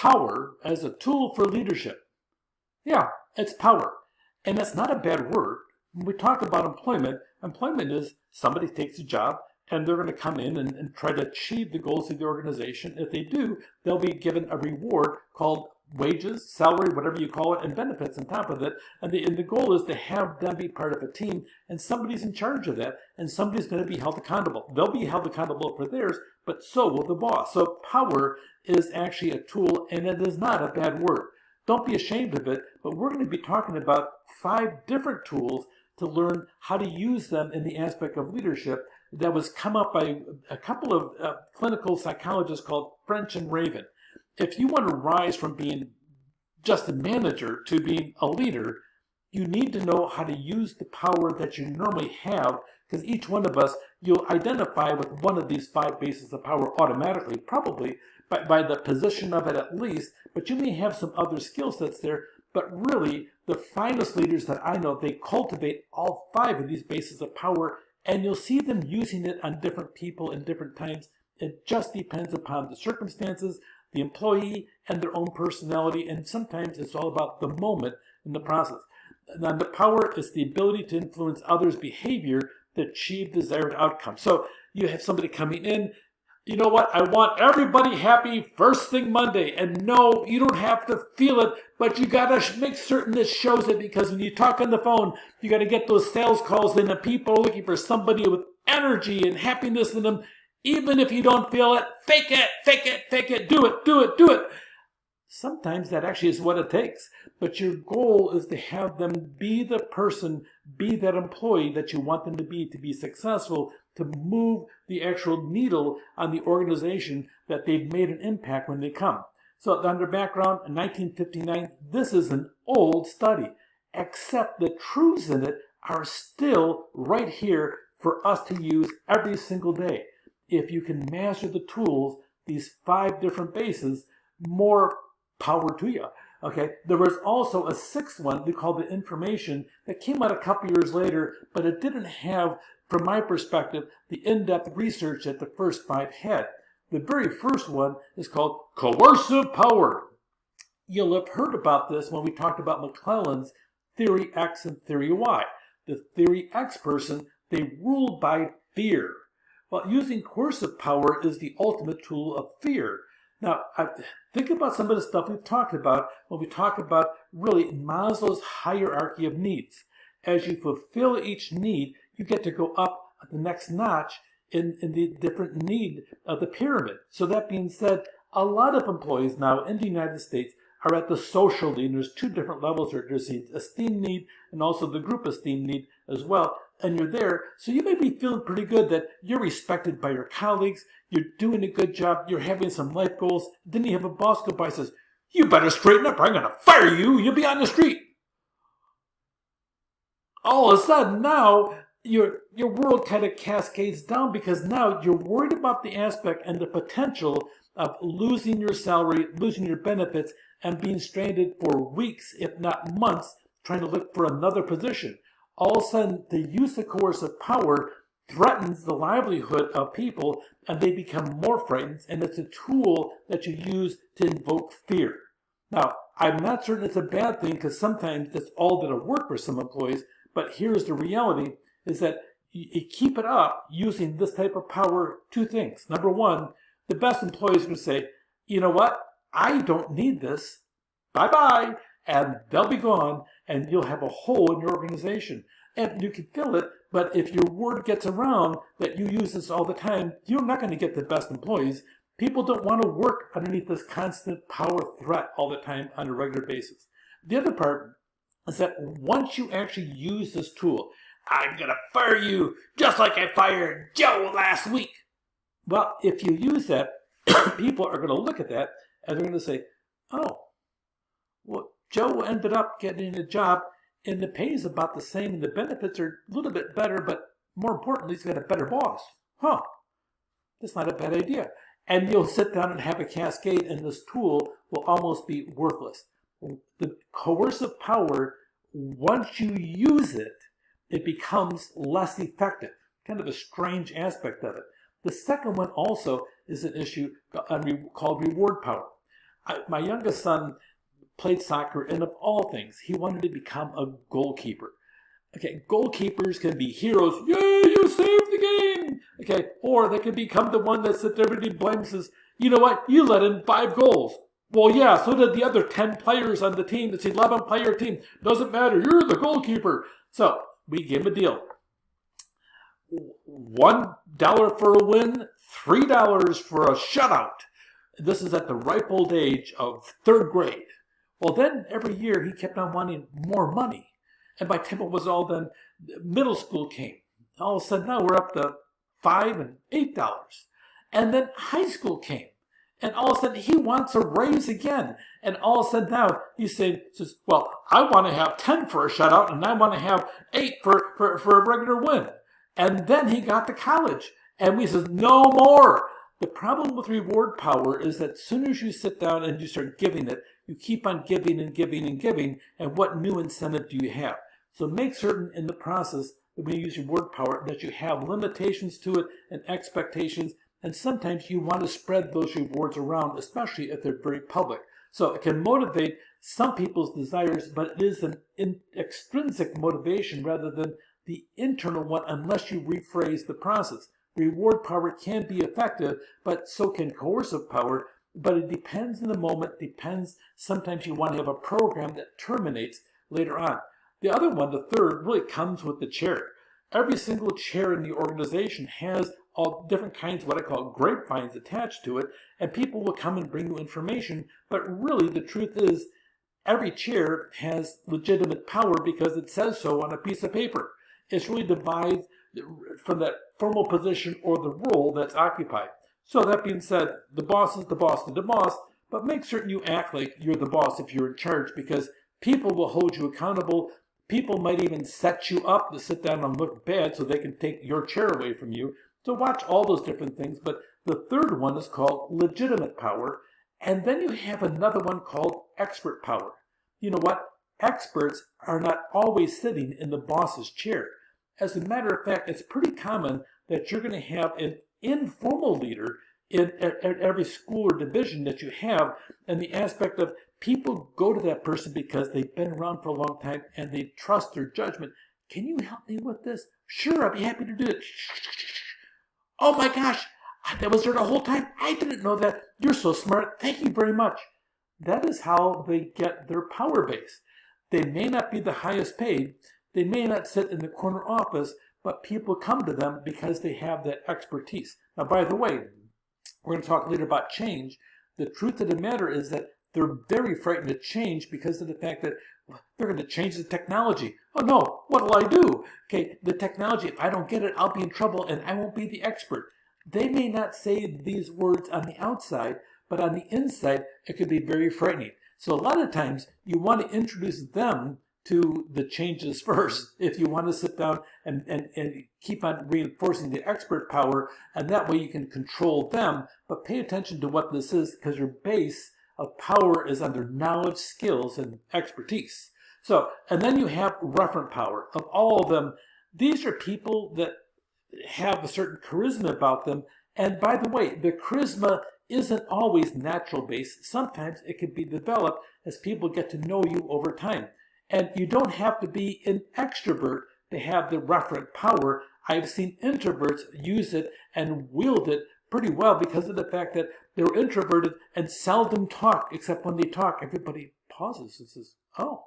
power as a tool for leadership. Yeah, it's power. And that's not a bad word. When we talk about employment, employment is somebody takes a job and they're going to come in and try to achieve the goals of the organization. If they do, they'll be given a reward called wages, salary, whatever you call it, and benefits on top of it. And the goal is to have them be part of a team, and somebody's in charge of that, and somebody's going to be held accountable. They'll be held accountable for theirs, but so will the boss. So power is actually a tool, and it is not a bad word. Don't be ashamed of it, but we're going to be talking about 5 different tools to learn how to use them in the aspect of leadership that was come up by a couple of clinical psychologists called French and Raven. If you want to rise from being just a manager to being a leader, you need to know how to use the power that you normally have, because each one of us, you'll identify with one of these 5 bases of power automatically, probably by the position of it at least, but you may have some other skill sets there. But really, the finest leaders that I know, they cultivate all 5 of these bases of power, and you'll see them using it on different people in different times. It just depends upon the circumstances, the employee, and their own personality, and sometimes it's all about the moment in the process. Now, the power is the ability to influence others' behavior to achieve desired outcomes. So you have somebody coming in, you know what, I want everybody happy first thing Monday. And no, you don't have to feel it, but you got to make certain this shows it, because when you talk on the phone, you got to get those sales calls in, and people are looking for somebody with energy and happiness in them. Even if you don't feel it, fake it, fake it, fake it, do it, do it, do it. Sometimes that actually is what it takes. But your goal is to have them be the person, be that employee that you want them to be successful, to move the actual needle on the organization that they've made an impact when they come. So on their background, in 1959, this is an old study, except the truths in it are still right here for us to use every single day. If you can master the tools, these 5 different bases, more power to you. Okay, there was also a 6th one we call the information that came out a couple years later, but it didn't have, from my perspective, the in-depth research that the first 5 had. The very first one is called coercive power. You'll have heard about this when we talked about McClellan's theory X and theory Y. The theory X person, they ruled by fear. Well, using coercive power is the ultimate tool of fear. Now, think about some of the stuff we've talked about when we talk about really Maslow's hierarchy of needs. As you fulfill each need, you get to go up the next notch in the different need of the pyramid. So that being said, a lot of employees now in the United States are at the social need. There's 2 different levels. There's the esteem need and also the group esteem need as well. And you're there, so you may be feeling pretty good that you're respected by your colleagues, you're doing a good job, you're having some life goals. Then you have a boss go by and says, you better straighten up or I'm going to fire you, you'll be on the street. All of a sudden now, your world kind of cascades down, because now you're worried about the aspect and the potential of losing your salary, losing your benefits, and being stranded for weeks, if not months, trying to look for another position. All of a sudden, the use of coercive power threatens the livelihood of people, and they become more frightened, and it's a tool that you use to invoke fear. Now, I'm not certain it's a bad thing, because sometimes it's all that'll work for some employees, but here's the reality, is that you keep it up using this type of power. 2 things. Number 1, the best employees are going to say, you know what, I don't need this, bye-bye. And they'll be gone, and you'll have a hole in your organization. And you can fill it, but if your word gets around that you use this all the time, you're not going to get the best employees. People don't want to work underneath this constant power threat all the time on a regular basis. The other part is that once you actually use this tool, I'm going to fire you just like I fired Joe last week. Well, if you use that, people are going to look at that, and they're going to say, oh, well, Joe ended up getting a job, and the pay is about the same, and the benefits are a little bit better, but more importantly, he's got a better boss. Huh, that's not a bad idea. And you'll sit down and have a cascade, and this tool will almost be worthless. The coercive power, once you use it, it becomes less effective. Kind of a strange aspect of it. The second one also is an issue called reward power. My youngest son played soccer, and of all things, he wanted to become a goalkeeper. Okay, goalkeepers can be heroes. Yay, you saved the game. Okay, or they can become the one that everybody blames as, you know what, you let in 5 goals. Well, yeah, so did the other 10 players on the team. It's an 11-player team. Doesn't matter. You're the goalkeeper. So we gave him a deal. $1 for a win, $3 for a shutout. This is at the ripe old age of 3rd grade. Well, then every year he kept on wanting more money. And by the time it was all done, middle school came. All of a sudden now we're up to $5 and $8. And then high school came. And all of a sudden he wants a raise again. And all of a sudden now he's saying, well, I want to have 10 for a shutout and I want to have 8 for a regular win. And then he got to college. And we says, no more. The problem with reward power is that as soon as you sit down and you start giving it, you keep on giving and giving and giving. And what new incentive do you have? So make certain in the process that when you use reward power that you have limitations to it and expectations. And sometimes you want to spread those rewards around, especially if they're very public. So it can motivate some people's desires, but it is an extrinsic motivation rather than the internal one unless you rephrase the process. Reward power can be effective, but so can coercive power, but it depends in the moment, depends. Sometimes you want to have a program that terminates later on. The other one, the third, really comes with the chair. Every single chair in the organization has all different kinds of what I call grapevines attached to it, and people will come and bring you information, but really the truth is every chair has legitimate power because it says so on a piece of paper. It's really divided from that formal position or the role that's occupied. So that being said, the boss is the boss of the boss, but make certain you act like you're the boss if you're in charge, because people will hold you accountable. People might even set you up to sit down and look bad so they can take your chair away from you. So watch all those different things. But the third one is called legitimate power. And then you have another one called expert power. You know what? Experts are not always sitting in the boss's chair. As a matter of fact, it's pretty common that you're going to have an informal leader at every school or division that you have, and the aspect of people go to that person because they've been around for a long time and they trust their judgment. Can you help me with this? Sure, I'd be happy to do it. Oh my gosh, that was there the whole time. I didn't know that. You're so smart. Thank you very much. That is how they get their power base. They may not be the highest paid. They may not sit in the corner office, but people come to them because they have that expertise. Now, by the way, we're going to talk later about change. The truth of the matter is that they're very frightened of change because of the fact that they're going to change the technology. Oh no, what'll I do? Okay, the technology, if I don't get it, I'll be in trouble and I won't be the expert. They may not say these words on the outside, but on the inside, it could be very frightening. So a lot of times, you want to introduce them to the changes first if you want to sit down and keep on reinforcing the expert power, and that way you can control them. But pay attention to what this is, because your base of power is under knowledge, skills, and expertise. So, and then you have referent power. Of all of them, these are people that have a certain charisma about them. And by the way, the charisma isn't always natural based. Sometimes it can be developed as people get to know you over time. And you don't have to be an extrovert to have the referent power. I've seen introverts use it and wield it pretty well because of the fact that they're introverted and seldom talk, except when they talk, everybody pauses and says, oh,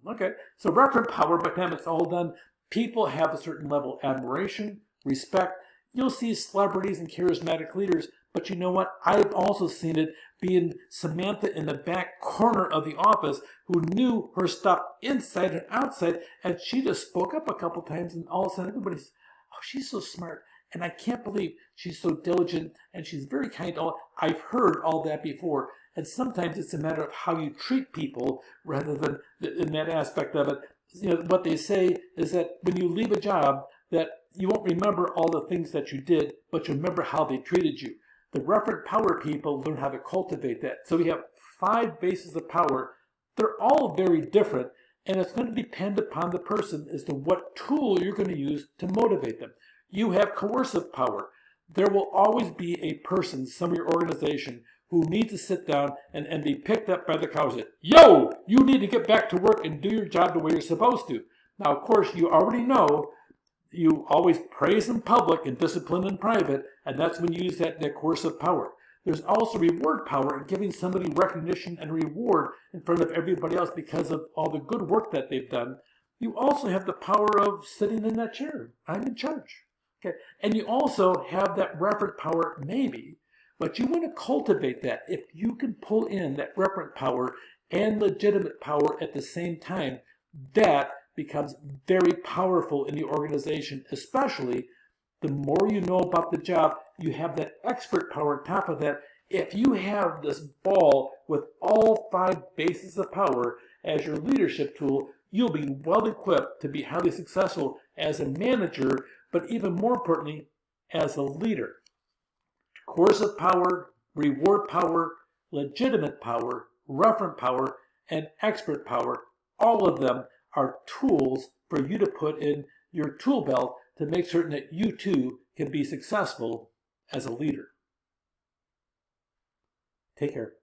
okay. So referent power, by the time it's all done, people have a certain level of admiration, respect. You'll see celebrities and charismatic leaders, but you know what? I've also seen it being Samantha in the back corner of the office who knew her stuff inside and outside, and she just spoke up a couple times, and all of a sudden everybody's, oh, she's so smart, and I can't believe she's so diligent, and she's very kind. I've heard all that before, and sometimes it's a matter of how you treat people rather than in that aspect of it. You know, what they say is that when you leave a job, that you won't remember all the things that you did, but you remember how they treated you. The referent power people learn how to cultivate that. So we have 5 bases of power. They're all very different, and it's going to depend upon the person as to what tool you're going to use to motivate them. You have coercive power. There will always be a person, some of your organization, who need to sit down and be picked up by the collar and say, yo, you need to get back to work and do your job the way you're supposed to. Now, of course, you already know you always praise in public and discipline in private, and that's when you use that coercive power. There's also reward power in giving somebody recognition and reward in front of everybody else because of all the good work that they've done. You also have the power of sitting in that chair. I'm in charge. Okay, and you also have that referent power, maybe, but you want to cultivate that. If you can pull in that referent power and legitimate power at the same time, that becomes very powerful in the organization, especially the more you know about the job. You have that expert power on top of that. If you have this ball with all 5 bases of power as your leadership tool, you'll be well equipped to be highly successful as a manager, but even more importantly, as a leader. Coercive power, reward power, legitimate power, referent power, and expert power, all of them are tools for you to put in your tool belt to make certain that you too can be successful as a leader. Take care.